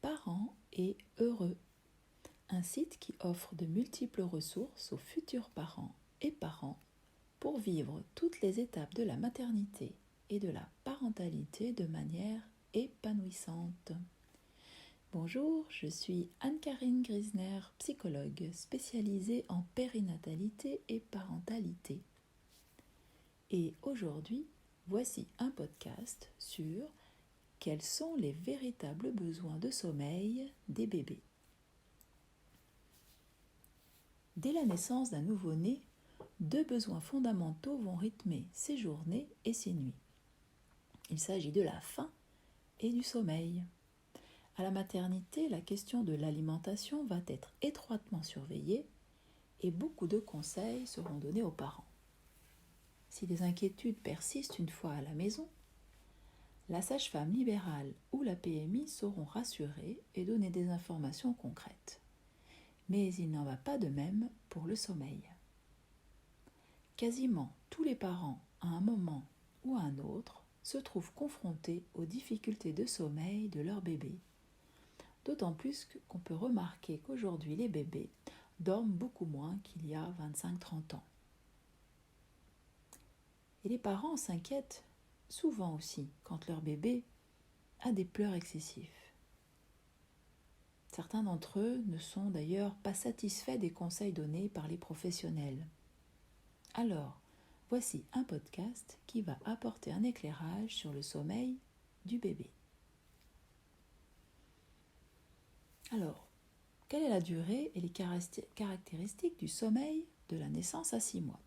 Parents et heureux, un site qui offre de multiples ressources aux futurs parents et parents pour vivre toutes les étapes de la maternité et de la parentalité de manière épanouissante. Bonjour, je suis Anne-Karine Grisner, psychologue spécialisée en périnatalité et parentalité. Et aujourd'hui, voici un podcast sur quels sont les véritables besoins de sommeil des bébés. Dès la naissance d'un nouveau-né, deux besoins fondamentaux vont rythmer ses journées et ses nuits. Il s'agit de la faim et du sommeil. À la maternité, la question de l'alimentation va être étroitement surveillée et beaucoup de conseils seront donnés aux parents. Si des inquiétudes persistent une fois à la maison, la sage-femme libérale ou la PMI sauront rassurer et donner des informations concrètes. Mais il n'en va pas de même pour le sommeil. Quasiment tous les parents, à un moment ou à un autre, se trouvent confrontés aux difficultés de sommeil de leur bébé. D'autant plus qu'on peut remarquer qu'aujourd'hui les bébés dorment beaucoup moins qu'il y a 25-30 ans. Et les parents s'inquiètent souvent aussi quand leur bébé a des pleurs excessifs. Certains d'entre eux ne sont d'ailleurs pas satisfaits des conseils donnés par les professionnels. Alors, voici un podcast qui va apporter un éclairage sur le sommeil du bébé. Alors, quelle est la durée et les caractéristiques du sommeil de la naissance à 6 mois ?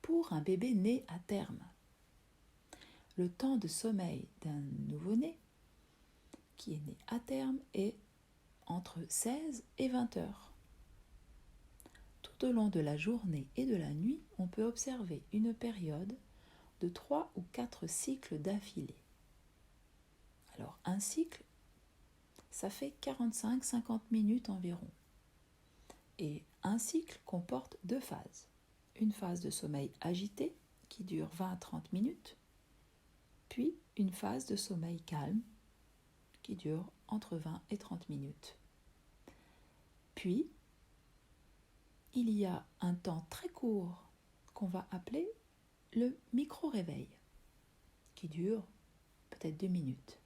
Pour un bébé né à terme, le temps de sommeil d'un nouveau-né qui est né à terme est entre 16 et 20 heures. Tout au long de la journée et de la nuit, on peut observer une période de 3 ou 4 cycles d'affilée. Alors, un cycle, ça fait 45-50 minutes environ. Et un cycle comporte 2 phases. Une phase de sommeil agité qui dure 20 à 30 minutes, puis une phase de sommeil calme qui dure entre 20 et 30 minutes. Puis, il y a un temps très court qu'on va appeler le micro-réveil, qui dure peut-être 2 minutes.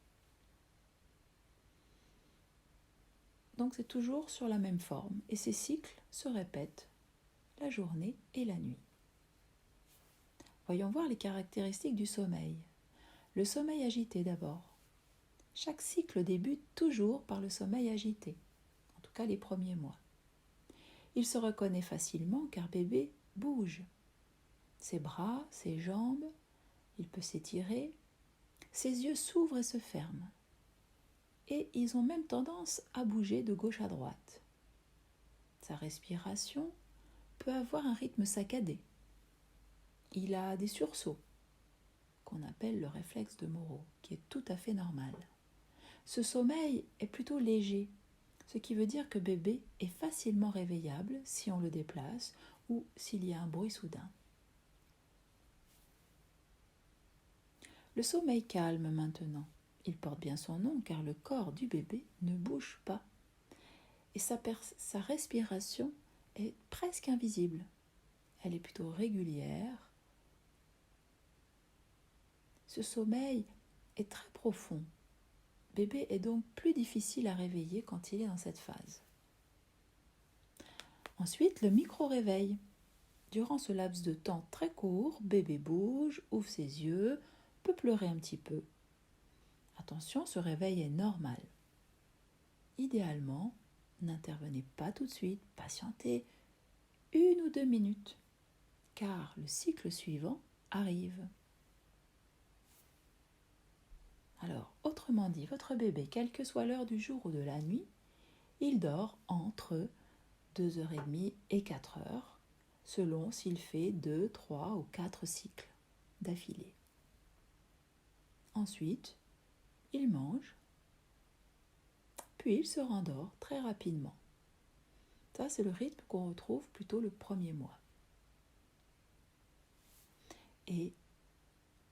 Donc c'est toujours sur la même forme, et ces cycles se répètent la journée et la nuit. Voyons voir les caractéristiques du sommeil. Le sommeil agité d'abord. Chaque cycle débute toujours par le sommeil agité, en tout cas les premiers mois. Il se reconnaît facilement car bébé bouge. Ses bras, ses jambes, il peut s'étirer, ses yeux s'ouvrent et se ferment. Et ils ont même tendance à bouger de gauche à droite. Sa respiration peut avoir un rythme saccadé. Il a des sursauts, qu'on appelle le réflexe de Moro, qui est tout à fait normal. Ce sommeil est plutôt léger, ce qui veut dire que bébé est facilement réveillable si on le déplace ou s'il y a un bruit soudain. Le sommeil calme maintenant. Il porte bien son nom car le corps du bébé ne bouge pas et sa respiration est presque invisible. Elle est plutôt régulière. Ce sommeil est très profond. Bébé est donc plus difficile à réveiller quand il est dans cette phase. Ensuite, le micro-réveil. Durant ce laps de temps très court, bébé bouge, ouvre ses yeux, peut pleurer un petit peu. Attention, ce réveil est normal. Idéalement, n'intervenez pas tout de suite, patientez 1 ou 2 minutes, car le cycle suivant arrive. Alors, autrement dit, votre bébé, quelle que soit l'heure du jour ou de la nuit, il dort entre 2h30 et 4h, selon s'il fait 2, 3 ou 4 cycles d'affilée. Ensuite, il mange, puis il se rendort très rapidement. Ça, c'est le rythme qu'on retrouve plutôt le premier mois. Et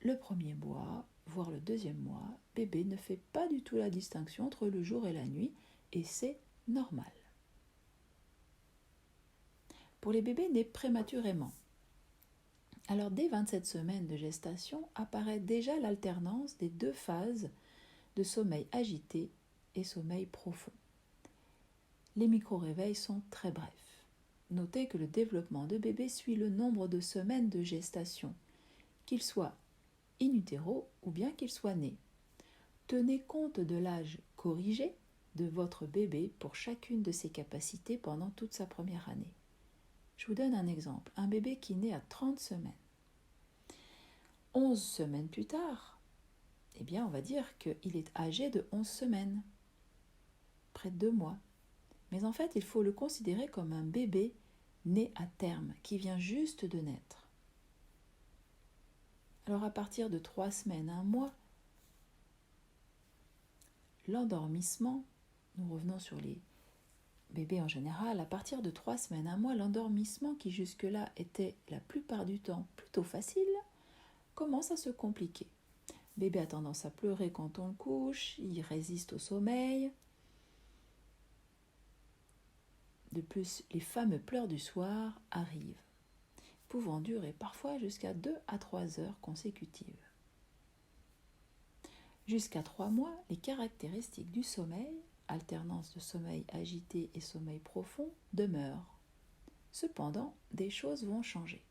le premier mois, voire le 2e mois, bébé ne fait pas du tout la distinction entre le jour et la nuit, et c'est normal. Pour les bébés nés prématurément, alors dès 27 semaines de gestation apparaît déjà l'alternance des 2 phases de sommeil agité et sommeil profond. Les micro-réveils sont très brefs. Notez que le développement de bébé suit le nombre de semaines de gestation, qu'il soit in utero ou bien qu'il soit né. Tenez compte de l'âge corrigé de votre bébé pour chacune de ses capacités pendant toute sa première année. Je vous donne un exemple. Un bébé qui naît à 30 semaines. 11 semaines plus tard, eh bien, on va dire qu'il est âgé de 11 semaines, près de 2 mois. Mais en fait, il faut le considérer comme un bébé né à terme, qui vient juste de naître. Alors à partir de 3 semaines, 1 mois, l'endormissement, nous revenons sur les bébés en général, à partir de 3 semaines, 1 mois, l'endormissement qui jusque-là était la plupart du temps plutôt facile, commence à se compliquer. Bébé a tendance à pleurer quand on le couche, il résiste au sommeil. De plus, les fameux pleurs du soir arrivent, pouvant durer parfois jusqu'à 2 à 3 heures consécutives. Jusqu'à 3 mois, les caractéristiques du sommeil, alternance de sommeil agité et sommeil profond, demeurent. Cependant, des choses vont changer.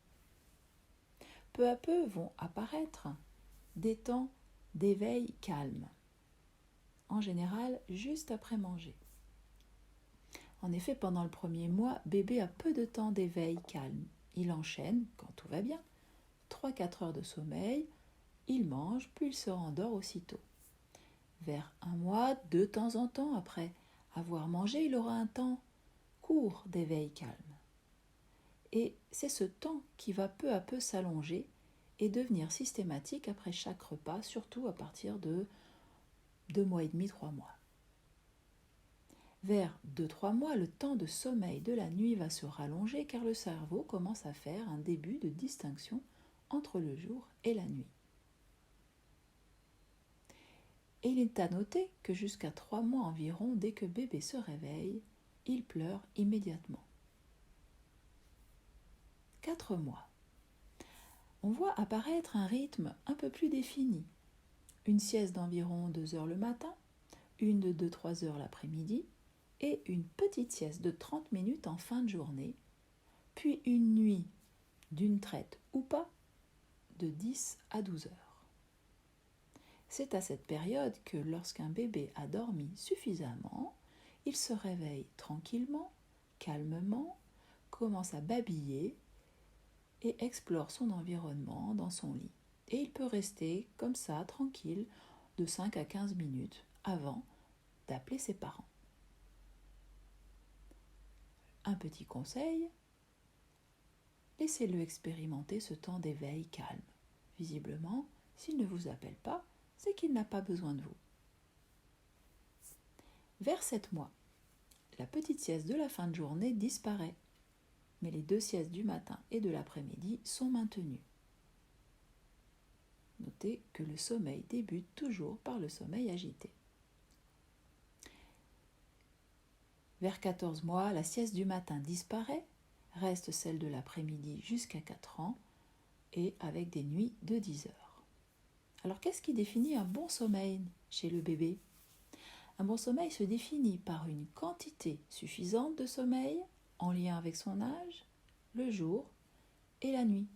Peu à peu vont apparaître des temps d'éveil calme, en général juste après manger. En effet, pendant le 1er mois, bébé a peu de temps d'éveil calme. Il enchaîne, quand tout va bien, 3-4 heures de sommeil, il mange, puis il se rendort aussitôt. Vers 1 mois, de temps en temps, après avoir mangé, il aura un temps court d'éveil calme. Et c'est ce temps qui va peu à peu s'allonger et devenir systématique après chaque repas, surtout à partir de 2 mois et demi, 3 mois. Vers 2-3 mois, le temps de sommeil de la nuit va se rallonger car le cerveau commence à faire un début de distinction entre le jour et la nuit. Et il est à noter que jusqu'à 3 mois environ, dès que bébé se réveille, il pleure immédiatement. 4 mois. On voit apparaître un rythme un peu plus défini. Une sieste d'environ 2 heures le matin, une de 2-3 heures l'après-midi et une petite sieste de 30 minutes en fin de journée, puis une nuit d'une traite ou pas de 10 à 12 heures. C'est à cette période que lorsqu'un bébé a dormi suffisamment, il se réveille tranquillement, calmement, commence à babiller et explore son environnement dans son lit. Et il peut rester comme ça, tranquille, de 5 à 15 minutes avant d'appeler ses parents. Un petit conseil, laissez-le expérimenter ce temps d'éveil calme. Visiblement, s'il ne vous appelle pas, c'est qu'il n'a pas besoin de vous. Vers 7 mois, la petite sieste de la fin de journée disparaît, mais les 2 siestes du matin et de l'après-midi sont maintenues. Notez que le sommeil débute toujours par le sommeil agité. Vers 14 mois, la sieste du matin disparaît, reste celle de l'après-midi jusqu'à 4 ans et avec des nuits de 10 heures. Alors qu'est-ce qui définit un bon sommeil chez le bébé ? Un bon sommeil se définit par une quantité suffisante de sommeil en lien avec son âge, le jour et la nuit.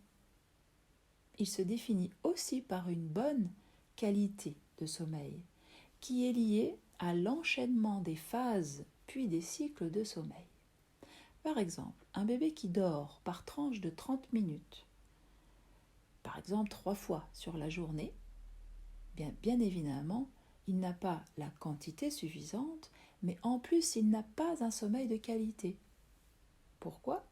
Il se définit aussi par une bonne qualité de sommeil qui est liée à l'enchaînement des phases puis des cycles de sommeil. Par exemple, un bébé qui dort par tranche de 30 minutes, par exemple 3 fois sur la journée, bien évidemment, il n'a pas la quantité suffisante, mais en plus, il n'a pas un sommeil de qualité. Pourquoi ?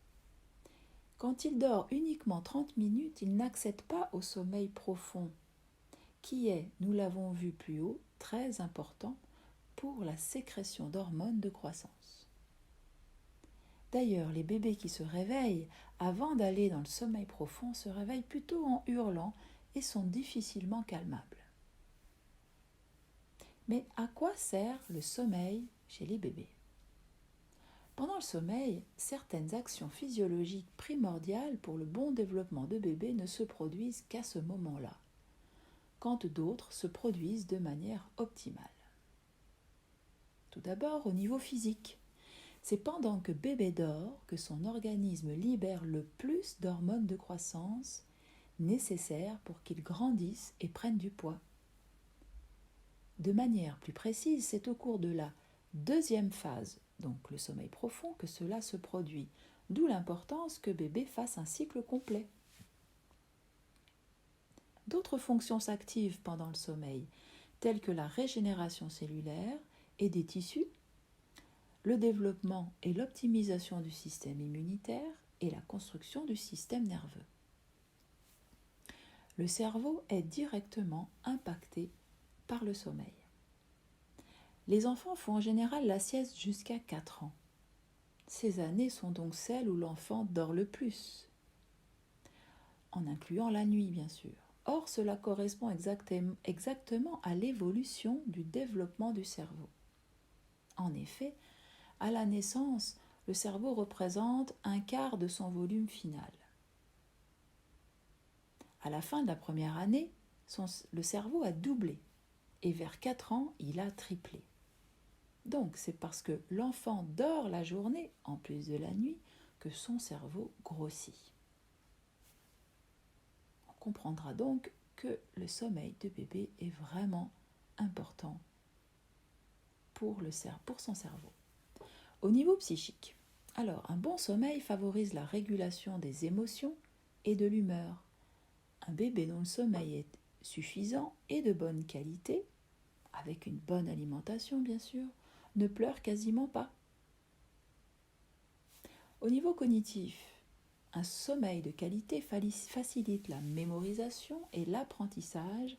Quand il dort uniquement 30 minutes, il n'accède pas au sommeil profond, qui est, nous l'avons vu plus haut, très important pour la sécrétion d'hormones de croissance. D'ailleurs, les bébés qui se réveillent avant d'aller dans le sommeil profond se réveillent plutôt en hurlant et sont difficilement calmables. Mais à quoi sert le sommeil chez les bébés ? Pendant le sommeil, certaines actions physiologiques primordiales pour le bon développement de bébé ne se produisent qu'à ce moment-là, quand d'autres se produisent de manière optimale. Tout d'abord, au niveau physique, c'est pendant que bébé dort que son organisme libère le plus d'hormones de croissance nécessaires pour qu'il grandisse et prenne du poids. De manière plus précise, c'est au cours de la deuxième phase, donc le sommeil profond, que cela se produit, d'où l'importance que bébé fasse un cycle complet. D'autres fonctions s'activent pendant le sommeil, telles que la régénération cellulaire et des tissus, le développement et l'optimisation du système immunitaire et la construction du système nerveux. Le cerveau est directement impacté par le sommeil. Les enfants font en général la sieste jusqu'à 4 ans. Ces années sont donc celles où l'enfant dort le plus, en incluant la nuit bien sûr. Or, cela correspond exactement à l'évolution du développement du cerveau. En effet, à la naissance, le cerveau représente un quart de son volume final. À la fin de la première année, le cerveau a doublé et vers 4 ans, il a triplé. Donc, c'est parce que l'enfant dort la journée, en plus de la nuit, que son cerveau grossit. On comprendra donc que le sommeil de bébé est vraiment important pour son cerveau. Au niveau psychique, alors un bon sommeil favorise la régulation des émotions et de l'humeur. Un bébé dont le sommeil est suffisant et de bonne qualité, avec une bonne alimentation bien sûr, ne pleure quasiment pas. Au niveau cognitif, un sommeil de qualité facilite la mémorisation et l'apprentissage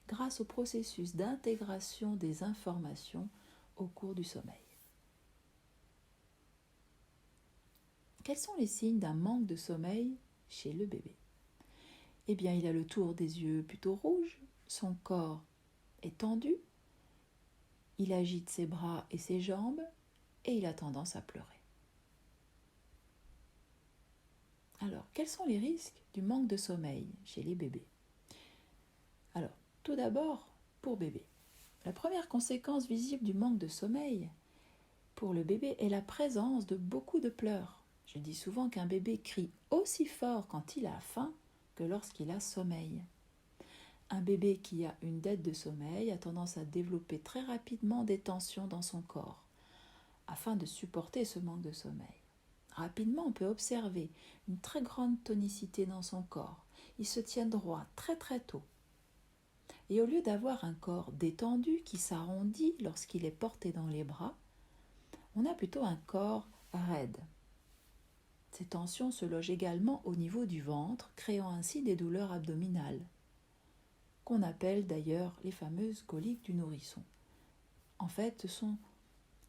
grâce au processus d'intégration des informations au cours du sommeil. Quels sont les signes d'un manque de sommeil chez le bébé ? Eh bien, il a le tour des yeux plutôt rouge, son corps est tendu, il agite ses bras et ses jambes et il a tendance à pleurer. Alors, quels sont les risques du manque de sommeil chez les bébés ? Alors, tout d'abord, pour bébé. La première conséquence visible du manque de sommeil pour le bébé est la présence de beaucoup de pleurs. Je dis souvent qu'un bébé crie aussi fort quand il a faim que lorsqu'il a sommeil. Un bébé qui a une dette de sommeil a tendance à développer très rapidement des tensions dans son corps, afin de supporter ce manque de sommeil. Rapidement, on peut observer une très grande tonicité dans son corps. Il se tient droit très très tôt. Et au lieu d'avoir un corps détendu qui s'arrondit lorsqu'il est porté dans les bras, on a plutôt un corps raide. Ces tensions se logent également au niveau du ventre, créant ainsi des douleurs abdominales, qu'on appelle d'ailleurs les fameuses coliques du nourrisson. En fait, ce sont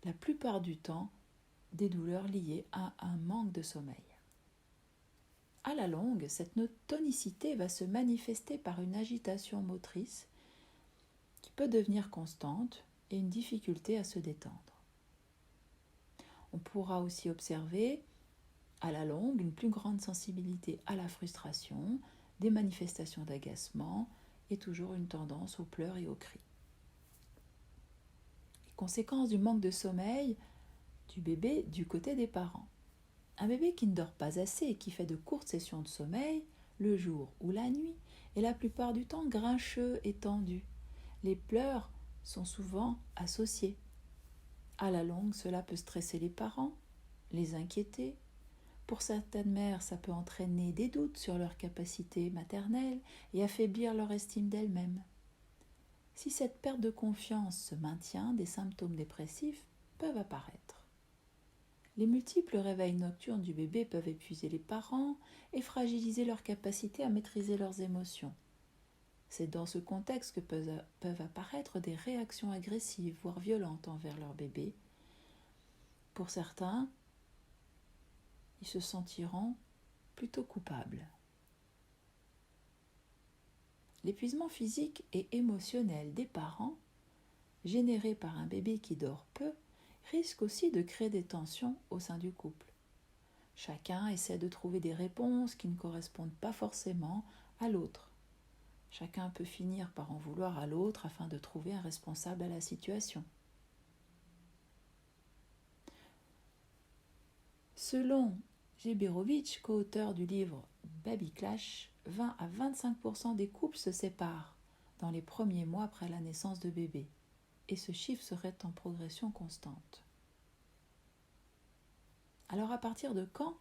la plupart du temps des douleurs liées à un manque de sommeil. À la longue, cette tonicité va se manifester par une agitation motrice qui peut devenir constante et une difficulté à se détendre. On pourra aussi observer à la longue une plus grande sensibilité à la frustration, des manifestations d'agacement et toujours une tendance aux pleurs et aux cris. Les conséquences du manque de sommeil du bébé du côté des parents. Un bébé qui ne dort pas assez et qui fait de courtes sessions de sommeil, le jour ou la nuit, est la plupart du temps grincheux et tendu. Les pleurs sont souvent associés. À la longue, cela peut stresser les parents, les inquiéter. Pour certaines mères, ça peut entraîner des doutes sur leur capacité maternelle et affaiblir leur estime d'elles-mêmes. Si cette perte de confiance se maintient, des symptômes dépressifs peuvent apparaître. Les multiples réveils nocturnes du bébé peuvent épuiser les parents et fragiliser leur capacité à maîtriser leurs émotions. C'est dans ce contexte que peuvent apparaître des réactions agressives, voire violentes envers leur bébé. Pour certains, ils se sentiront plutôt coupables. L'épuisement physique et émotionnel des parents générée par un bébé qui dort peu risque aussi de créer des tensions au sein du couple. Chacun essaie de trouver des réponses qui ne correspondent pas forcément à l'autre. Chacun peut finir par en vouloir à l'autre afin de trouver un responsable à la situation. Selon Geberovitch, co-auteur du livre Baby Clash, 20 à 25% des couples se séparent dans les premiers mois après la naissance de bébé, et ce chiffre serait en progression constante. Alors à partir de quand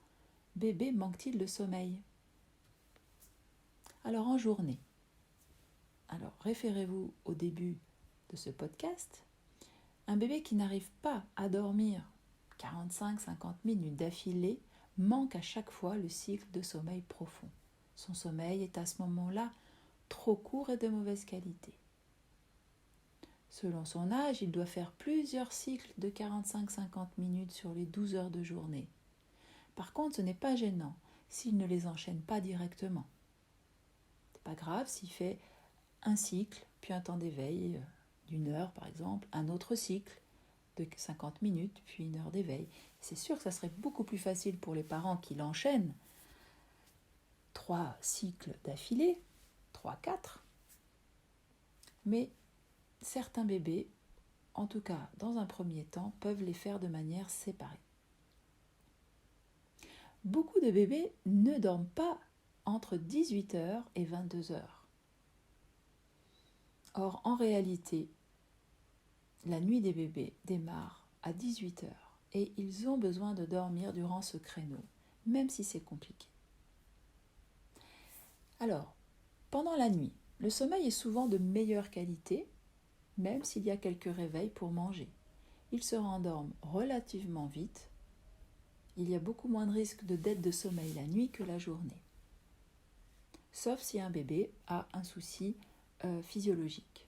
bébé manque-t-il de sommeil? Alors en journée. Alors référez-vous au début de ce podcast. Un bébé qui n'arrive pas à dormir 45-50 minutes d'affilée manque à chaque fois le cycle de sommeil profond. Son sommeil est à ce moment-là trop court et de mauvaise qualité. Selon son âge, il doit faire plusieurs cycles de 45-50 minutes sur les 12 heures de journée. Par contre, ce n'est pas gênant s'il ne les enchaîne pas directement. C'est pas grave s'il fait un cycle, puis un temps d'éveil d'une heure par exemple, un autre cycle de 50 minutes, puis une heure d'éveil. C'est sûr que ça serait beaucoup plus facile pour les parents qui l'enchaînent 3 cycles d'affilée, 3-4. Mais certains bébés, en tout cas dans un premier temps, peuvent les faire de manière séparée. Beaucoup de bébés ne dorment pas entre 18h et 22h. Or, en réalité, la nuit des bébés démarre à 18h et ils ont besoin de dormir durant ce créneau, même si c'est compliqué. Alors, pendant la nuit, le sommeil est souvent de meilleure qualité, même s'il y a quelques réveils pour manger. Ils se rendorment relativement vite. Il y a beaucoup moins de risques de dette de sommeil la nuit que la journée. Sauf si un bébé a un souci physiologique.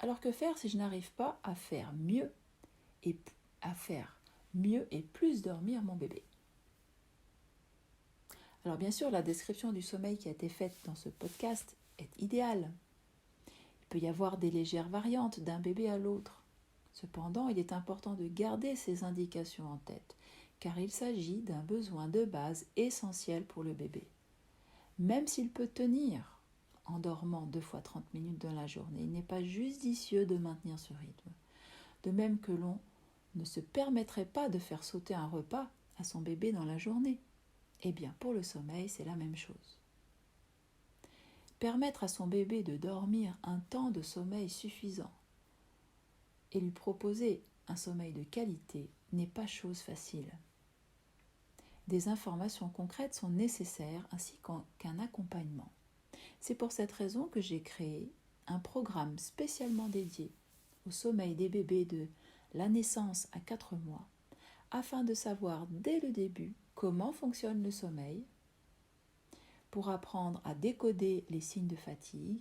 Alors que faire si je n'arrive pas à faire mieux et plus dormir mon bébé? Alors bien sûr, la description du sommeil qui a été faite dans ce podcast est idéale. Il peut y avoir des légères variantes d'un bébé à l'autre. Cependant, il est important de garder ces indications en tête, car il s'agit d'un besoin de base essentiel pour le bébé. Même s'il peut tenir en dormant 2 fois 30 minutes dans la journée, il n'est pas judicieux de maintenir ce rythme. De même que l'on ne se permettrait pas de faire sauter un repas à son bébé dans la journée. Eh bien, pour le sommeil, c'est la même chose. Permettre à son bébé de dormir un temps de sommeil suffisant et lui proposer un sommeil de qualité n'est pas chose facile. Des informations concrètes sont nécessaires ainsi qu'un accompagnement. C'est pour cette raison que j'ai créé un programme spécialement dédié au sommeil des bébés de la naissance à 4 mois afin de savoir dès le début comment fonctionne le sommeil, pour apprendre à décoder les signes de fatigue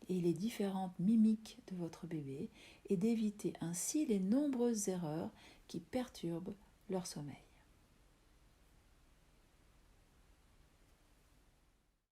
et les différentes mimiques de votre bébé et d'éviter ainsi les nombreuses erreurs qui perturbent leur sommeil.